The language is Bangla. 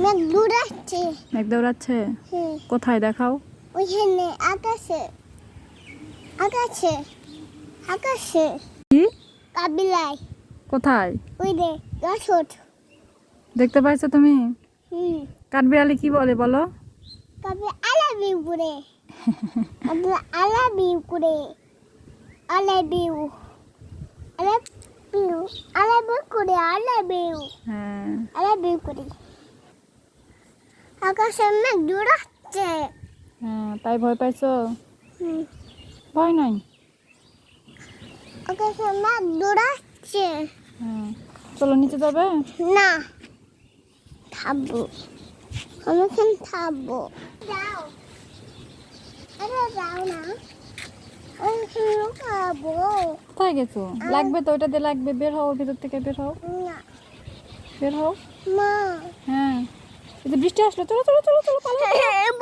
মেঘ দৌড়াচ্ছে। মেঘ দৌড়াচ্ছে? হ্যাঁ। কোথায় দেখাও? ওইখানে আকাশে আকাশে আকাশে কি? কাবিলায়। কোথায়? ওই রে গাছত। দেখতে পাইছো তুমি? কাঠবিড়ালি কি বলে বলো? কাবে আলাবি উপরে। কাবে আলাবি উপরে। আলাবিউ আলাবিউ আলাবি করে আলাবিউ হ্যাঁ। আলাবিউ করে। আকাশে মেঘ দৌড়াচ্ছে। হ্যাঁ, তাই ভয় পাইছো? ভয় নাই। আকাশে মেঘ দৌড়াচ্ছে। হ্যাঁ, চলো নিচে যাবে? না, থামবো। আমি এখানে থামবো। যাও। আরে যাও না। আমি এখানে লুকাবো। কোথায় গেছো? লাগবে তো, ওইটা দিয়ে লাগবে। বের হও, ওর ভিতর থেকে বের হও। না, বের হও। মা। হ্যাঁ, এই যে বৃষ্টি আসলো, চলো চলো চলো চলো পালাও।